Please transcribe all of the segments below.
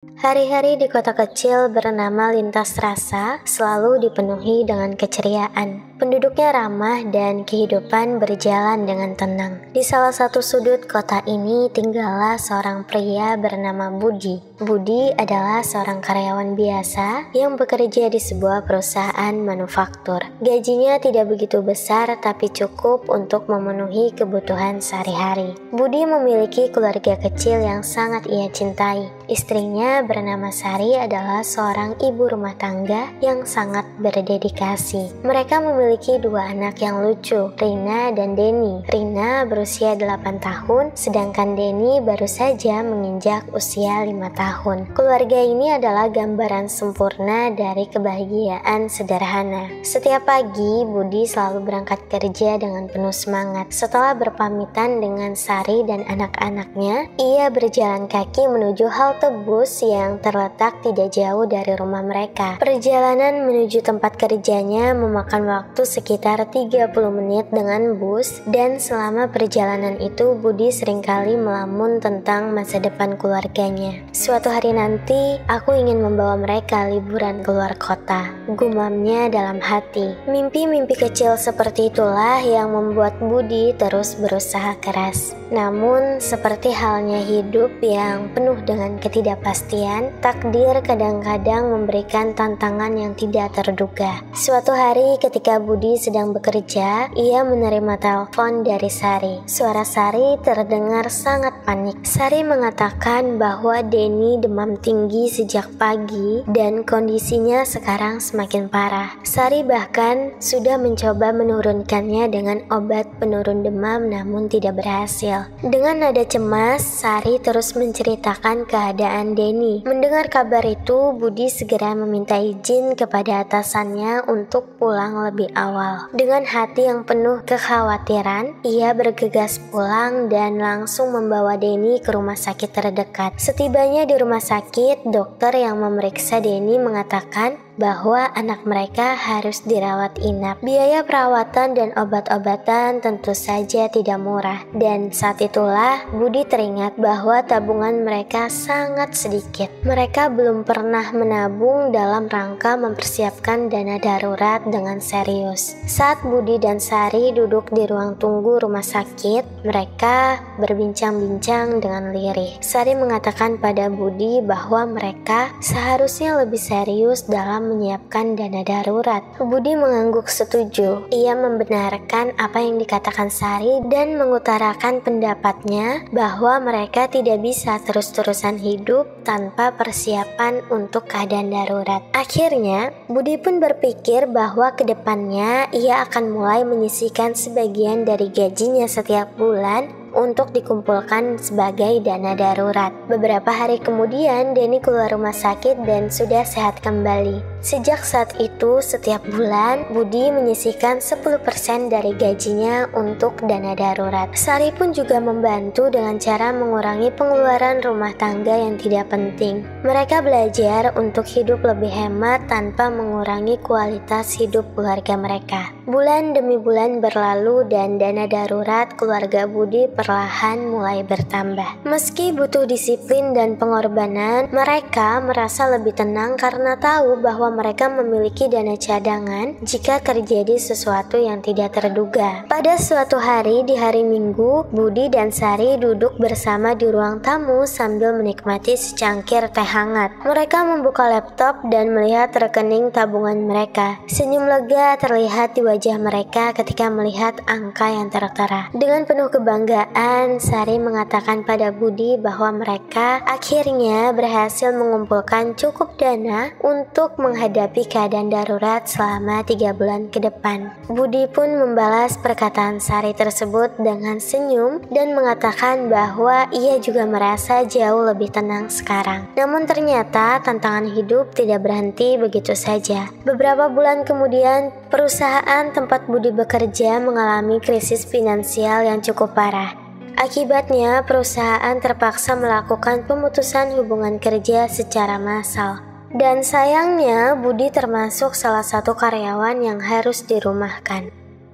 Hari-hari di kota kecil bernama Lintas Rasa selalu dipenuhi dengan keceriaan. Penduduknya ramah dan kehidupan berjalan dengan tenang. Di salah satu sudut kota ini tinggallah seorang pria bernama Budi. Budi adalah seorang karyawan biasa yang bekerja di sebuah perusahaan manufaktur. Gajinya tidak begitu besar tapi cukup untuk memenuhi kebutuhan sehari-hari. Budi memiliki keluarga kecil yang sangat ia cintai. Istrinya bernama Sari adalah seorang ibu rumah tangga yang sangat berdedikasi. Mereka memiliki dua anak yang lucu, Rina dan Denny. Rina berusia 8 tahun, sedangkan Denny baru saja menginjak usia 5 tahun. Keluarga ini adalah gambaran sempurna dari kebahagiaan sederhana. Setiap pagi, Budi selalu berangkat kerja dengan penuh semangat. Setelah berpamitan dengan Sari dan anak-anaknya, ia berjalan kaki menuju halte bus yang terletak tidak jauh dari rumah mereka. Perjalanan menuju tempat kerjanya memakan waktu sekitar 30 menit dengan bus, dan selama perjalanan itu Budi seringkali melamun tentang masa depan keluarganya. Suatu hari nanti, aku ingin membawa mereka liburan keluar kota, gumamnya dalam hati. Mimpi-mimpi kecil seperti itulah yang membuat Budi terus berusaha keras. Namun, seperti halnya hidup yang penuh dengan ketidakpastian, takdir kadang-kadang memberikan tantangan yang tidak terduga. Suatu hari ketika Budi sedang bekerja, ia menerima telepon dari Sari. Suara Sari terdengar sangat panik. Sari mengatakan bahwa Denny demam tinggi sejak pagi dan kondisinya sekarang semakin parah. Sari bahkan sudah mencoba menurunkannya dengan obat penurun demam namun tidak berhasil. Dengan nada cemas, Sari terus menceritakan keadaan Denny. Mendengar kabar itu, Budi segera meminta izin kepada atasannya untuk pulang lebih awal. Dengan hati yang penuh kekhawatiran, ia bergegas pulang dan langsung membawa Denny ke rumah sakit terdekat. Setibanya di rumah sakit, dokter yang memeriksa Denny mengatakan bahwa anak mereka harus dirawat inap. Biaya perawatan dan obat-obatan tentu saja tidak murah, dan saat itulah Budi teringat bahwa tabungan mereka sangat sedikit. Mereka belum pernah menabung dalam rangka mempersiapkan dana darurat dengan serius. Saat Budi dan Sari duduk di ruang tunggu rumah sakit, mereka berbincang-bincang dengan lirih. Sari mengatakan pada Budi bahwa mereka seharusnya lebih serius dalam menyiapkan dana darurat. Budi mengangguk setuju. Ia membenarkan apa yang dikatakan Sari dan mengutarakan pendapatnya bahwa mereka tidak bisa terus-terusan hidup tanpa persiapan untuk keadaan darurat. Akhirnya, Budi pun berpikir bahwa kedepannya ia akan mulai menyisihkan sebagian dari gajinya setiap bulan untuk dikumpulkan sebagai dana darurat. Beberapa hari kemudian, Denny keluar rumah sakit dan sudah sehat kembali. Sejak saat itu, setiap bulan, Budi menyisihkan 10% dari gajinya untuk dana darurat. Sari pun juga membantu dengan cara mengurangi pengeluaran rumah tangga yang tidak penting. Mereka belajar untuk hidup lebih hemat tanpa mengurangi kualitas hidup keluarga mereka. Bulan demi bulan berlalu dan dana darurat keluarga Budi perlahan mulai bertambah. Meski butuh disiplin dan pengorbanan, mereka merasa lebih tenang karena tahu bahwa mereka memiliki dana cadangan jika terjadi sesuatu yang tidak terduga. Pada suatu hari di hari Minggu, Budi dan Sari duduk bersama di ruang tamu sambil menikmati secangkir teh hangat. Mereka membuka laptop dan melihat rekening tabungan mereka. Senyum lega terlihat di wajah mereka ketika melihat angka yang tertera. Dengan penuh kebanggaan, Sari mengatakan pada Budi bahwa mereka akhirnya berhasil mengumpulkan cukup dana untuk menghadapi keadaan darurat selama 3 bulan ke depan. Budi pun membalas perkataan Sari tersebut dengan senyum dan mengatakan bahwa ia juga merasa jauh lebih tenang sekarang. Namun ternyata tantangan hidup tidak berhenti begitu saja. Beberapa bulan kemudian, perusahaan tempat Budi bekerja mengalami krisis finansial yang cukup parah. Akibatnya, perusahaan terpaksa melakukan pemutusan hubungan kerja secara massal. Dan sayangnya, Budi termasuk salah satu karyawan yang harus dirumahkan.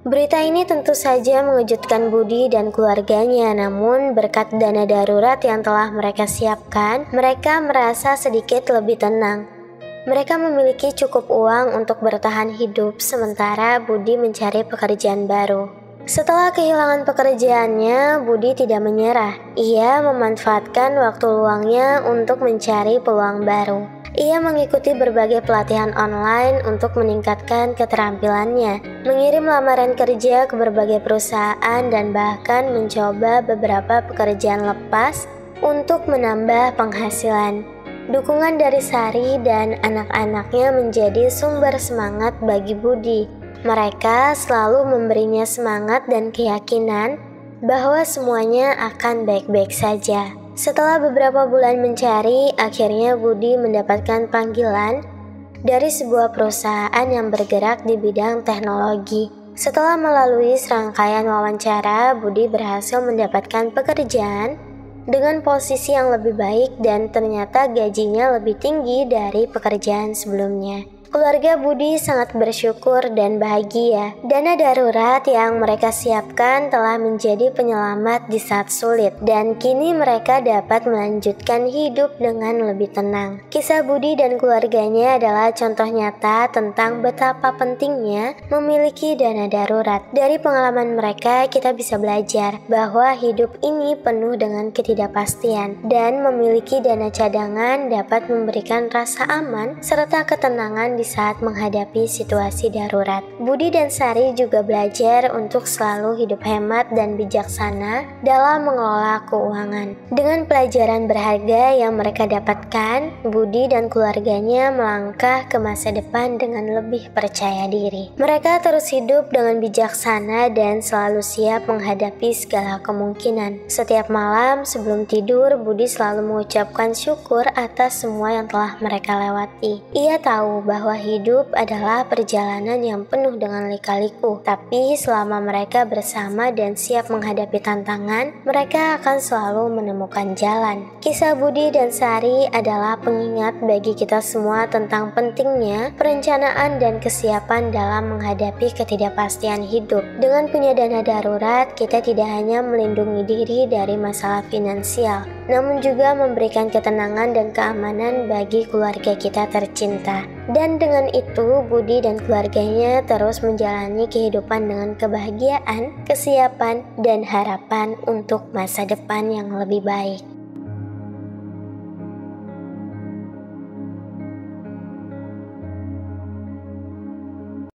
Berita ini tentu saja mengejutkan Budi dan keluarganya, namun berkat dana darurat yang telah mereka siapkan, mereka merasa sedikit lebih tenang. Mereka memiliki cukup uang untuk bertahan hidup, sementara Budi mencari pekerjaan baru. Setelah kehilangan pekerjaannya, Budi tidak menyerah. Ia memanfaatkan waktu luangnya untuk mencari peluang baru. Ia mengikuti berbagai pelatihan online untuk meningkatkan keterampilannya, mengirim lamaran kerja ke berbagai perusahaan, dan bahkan mencoba beberapa pekerjaan lepas untuk menambah penghasilan. Dukungan dari Sari dan anak-anaknya menjadi sumber semangat bagi Budi. Mereka selalu memberinya semangat dan keyakinan bahwa semuanya akan baik-baik saja. Setelah beberapa bulan mencari, akhirnya Budi mendapatkan panggilan dari sebuah perusahaan yang bergerak di bidang teknologi. Setelah melalui serangkaian wawancara, Budi berhasil mendapatkan pekerjaan dengan posisi yang lebih baik dan ternyata gajinya lebih tinggi dari pekerjaan sebelumnya. Keluarga Budi sangat bersyukur dan bahagia. Dana darurat yang mereka siapkan telah menjadi penyelamat di saat sulit, dan kini mereka dapat melanjutkan hidup dengan lebih tenang. Kisah Budi dan keluarganya adalah contoh nyata tentang betapa pentingnya memiliki dana darurat. Dari pengalaman mereka, kita bisa belajar bahwa hidup ini penuh dengan ketidakpastian, dan memiliki dana cadangan dapat memberikan rasa aman serta ketenangan di saat menghadapi situasi darurat. Budi dan Sari juga belajar untuk selalu hidup hemat dan bijaksana dalam mengelola keuangan. Dengan pelajaran berharga yang mereka dapatkan, Budi dan keluarganya melangkah ke masa depan dengan lebih percaya diri. Mereka terus hidup dengan bijaksana dan selalu siap menghadapi segala kemungkinan. Setiap malam sebelum tidur, Budi selalu mengucapkan syukur atas semua yang telah mereka lewati. Ia tahu bahwa hidup adalah perjalanan yang penuh dengan lika-liku, tapi selama mereka bersama dan siap menghadapi tantangan, mereka akan selalu menemukan jalan. Kisah Budi dan Sari adalah pengingat bagi kita semua tentang pentingnya perencanaan dan kesiapan dalam menghadapi ketidakpastian hidup. Dengan punya dana darurat, kita tidak hanya melindungi diri dari masalah finansial, namun juga memberikan ketenangan dan keamanan bagi keluarga kita tercinta. Dan dengan itu, Budi dan keluarganya terus menjalani kehidupan dengan kebahagiaan, kesiapan, dan harapan untuk masa depan yang lebih baik.